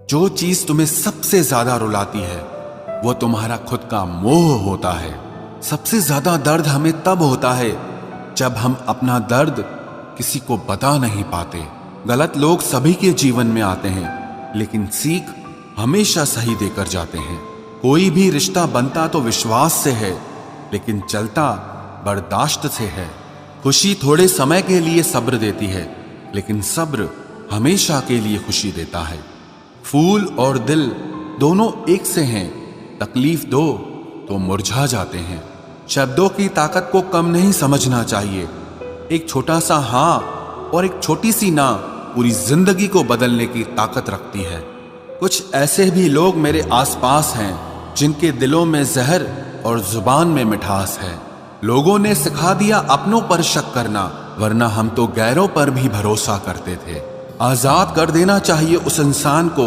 जो चीज तुम्हें सबसे ज्यादा रुलाती है वो तुम्हारा खुद का मोह होता है। सबसे ज्यादा दर्द हमें तब होता है जब हम अपना दर्द किसी को बता नहीं पाते। गलत लोग सभी के जीवन में आते हैं, लेकिन सीख हमेशा सही देकर जाते हैं। कोई भी रिश्ता बनता तो विश्वास से है, लेकिन चलता बर्दाश्त से है। खुशी थोड़े समय के लिए सब्र देती है, लेकिन सब्र हमेशा के लिए खुशी देता है। फूल और दिल दोनों एक से हैं, तकलीफ दो तो मुरझा जाते हैं। शब्दों की ताकत को कम नहीं समझना चाहिए। एक छोटा सा हाँ और एक छोटी सी ना पूरी जिंदगी को बदलने की ताकत रखती है। कुछ ऐसे भी लोग मेरे आसपास हैं जिनके दिलों में जहर और जुबान में मिठास है। लोगों ने सिखा दिया अपनों पर शक करना, वरना हम तो गैरों पर भी भरोसा करते थे। आजाद कर देना चाहिए उस इंसान को,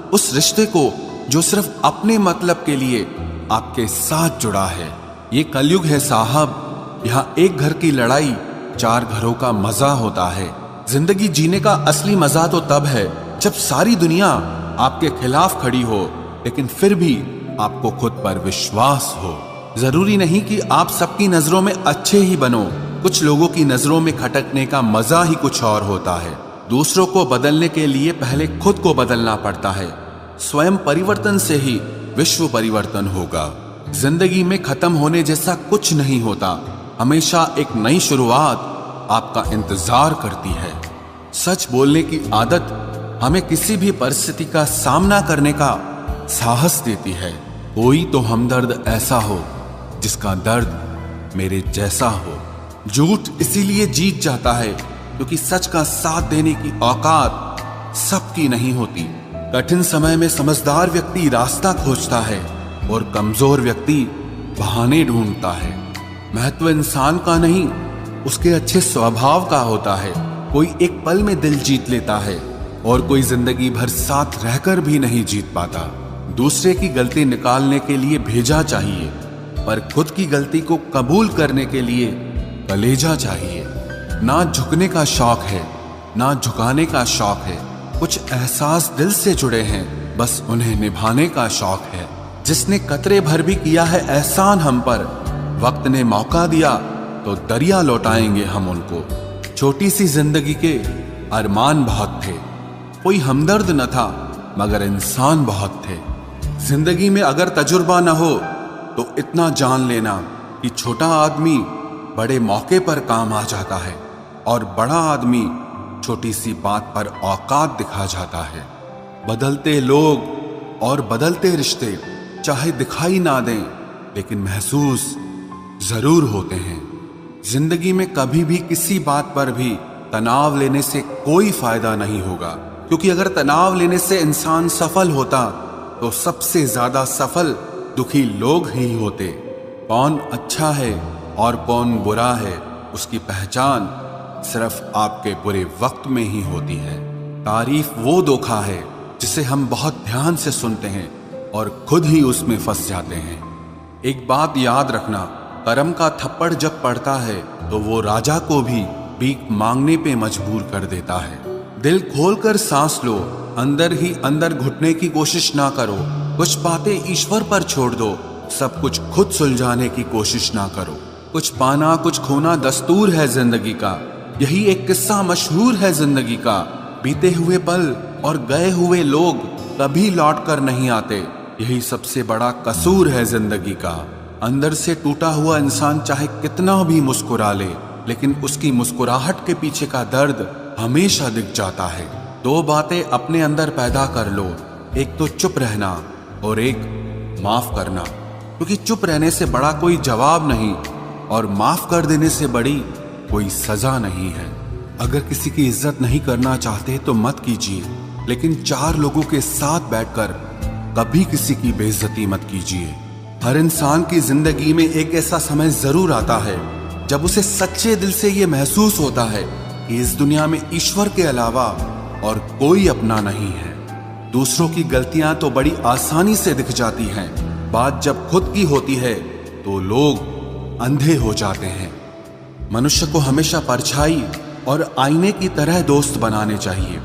उस रिश्ते को जो सिर्फ अपने मतलब के लिए आपके साथ जुड़ा है। ये कलयुग है साहब, यहाँ एक घर की लड़ाई 4 घरों का मजा होता है। जिंदगी जीने का असली मजा तो तब है जब सारी दुनिया आपके खिलाफ खड़ी हो, लेकिन फिर भी आपको खुद पर विश्वास हो। जरूरी नहीं कि आप सबकी नजरों में अच्छे ही बनो। कुछ लोगों की नजरों में खटकने का मजा ही कुछ और होता है। दूसरों को बदलने के लिए पहले खुद को बदलना पड़ता है। स्वयं परिवर्तन से ही विश्व परिवर्तन होगा। जिंदगी में खत्म होने जैसा कुछ नहीं होता। हमेशा एक नई शुरुआत आपका इंतजार करती है। सच बोलने की आदत हमें किसी भी परिस्थिति का सामना करने का साहस देती है। कोई तो हमदर्द ऐसा हो जिसका दर्द मेरे जैसा हो। झूठ इसीलिए जीत जाता है क्योंकि सच का साथ देने की औकात सबकी नहीं होती। कठिन समय में समझदार व्यक्ति रास्ता खोजता है और कमजोर व्यक्ति बहाने ढूंढता है। महत्व इंसान का नहीं, उसके अच्छे स्वभाव का होता है। कोई एक पल में दिल जीत लेता है और कोई जिंदगी भर साथ रहकर भी नहीं जीत पाता। दूसरे की गलती निकालने के लिए भेजा चाहिए, पर खुद की गलती को कबूल करने के लिए कलेजा चाहिए। ना झुकने का शौक है, ना झुकाने का शौक है। कुछ एहसास दिल से जुड़े हैं, बस उन्हें निभाने का शौक है। जिसने कतरे भर भी किया है एहसान हम पर, वक्त ने मौका दिया तो दरिया लौटाएंगे हम उनको। छोटी सी जिंदगी के अरमान बहुत थे, कोई हमदर्द न था मगर इंसान बहुत थे। जिंदगी में अगर तजुर्बा न हो तो इतना जान लेना कि छोटा आदमी बड़े मौके पर काम आ जाता है और बड़ा आदमी छोटी सी बात पर औकात दिखा जाता है। बदलते लोग और बदलते रिश्ते चाहे दिखाई ना दें, लेकिन महसूस जरूर होते हैं। जिंदगी में कभी भी किसी बात पर भी तनाव लेने से कोई फायदा नहीं होगा, क्योंकि अगर तनाव लेने से इंसान सफल होता तो सबसे ज्यादा सफल दुखी लोग ही होते। कौन अच्छा है और कौन बुरा है, उसकी पहचान सिर्फ आपके बुरे वक्त में ही होती है। तारीफ वो धोखा है जिसे हम बहुत ध्यान से सुनते हैं और खुद ही उसमें फंस जाते हैं। एक बात याद रखना, करम का थप्पड़ जब पड़ता है तो वो राजा को भी भीख मांगने पे मजबूर कर देता है। दिल खोलकर सांस लो, अंदर ही अंदर घुटने की कोशिश ना करो। कुछ बातें ईश्वर पर छोड़ दो, सब कुछ खुद सुलझाने की कोशिश ना करो। कुछ पाना कुछ खोना दस्तूर है जिंदगी का, यही एक किस्सा मशहूर है जिंदगी का। बीते हुए पल और गए हुए लोग कभी लौट कर नहीं आते, यही सबसे बड़ा कसूर है जिंदगी का। अंदर से टूटा हुआ इंसान चाहे कितना भी मुस्कुरा ले, लेकिन उसकी मुस्कुराहट के पीछे का दर्द हमेशा दिख जाता है। 2 बातें अपने अंदर पैदा कर लो, एक तो चुप रहना और एक माफ करना, क्योंकि चुप रहने से बड़ा कोई जवाब नहीं और माफ कर देने से बड़ी कोई सजा नहीं है। अगर किसी की इज्जत नहीं करना चाहते तो मत कीजिए, लेकिन 4 लोगों के साथ बैठकर कभी किसी की बेइज्जती मत कीजिए। हर इंसान की जिंदगी में एक ऐसा समय जरूर आता है जब उसे सच्चे दिल से ये महसूस होता है कि इस दुनिया में ईश्वर के अलावा और कोई अपना नहीं है। दूसरों की गलतियां तो बड़ी आसानी से दिख जाती हैं, बात जब खुद की होती है तो लोग अंधे हो जाते हैं। मनुष्य को हमेशा परछाई और आईने की तरह दोस्त बनाने चाहिए,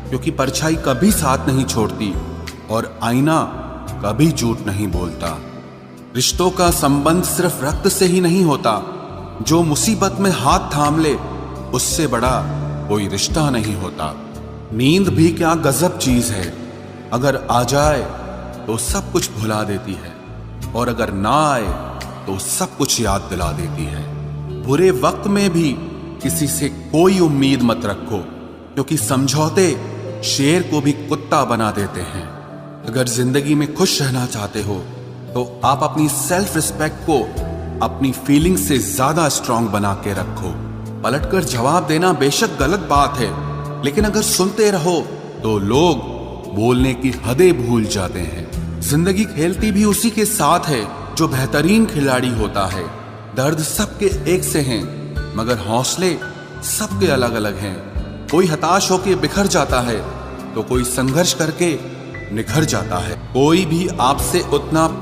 क्योंकि परछाई कभी साथ नहीं छोड़ती और आईना कभी झूठ नहीं बोलता। रिश्तों का संबंध सिर्फ रक्त से ही नहीं होता। जो मुसीबत में हाथ थाम ले उससे बड़ा कोई रिश्ता नहीं होता। नींद भी क्या गजब चीज है, अगर आ जाए तो सब कुछ भुला देती है और अगर ना आए तो सब कुछ याद दिला देती है। बुरे वक्त में भी किसी से कोई उम्मीद मत रखो, क्योंकि समझौते शेर को भी कुत्ता बना देते हैं। अगर जिंदगी में खुश रहना चाहते हो तो आप अपनी सेल्फ रिस्पेक्ट को अपनी फीलिंग से ज्यादा स्ट्रांग बना के रखो। पलटकर जवाब देना बेशक गलत बात है, लेकिन अगर सुनते रहो तो लोग बोलने की हदें भूल जाते हैं। जिंदगी खेलती भी उसी के साथ है जो बेहतरीन खिलाड़ी होता है। दर्द सबके एक से हैं, मगर हौसले सबके अलग अलग हैं। कोई हताश होकर बिखर जाता है तो कोई संघर्ष करके निखर जाता है। कोई भी आपसे उतना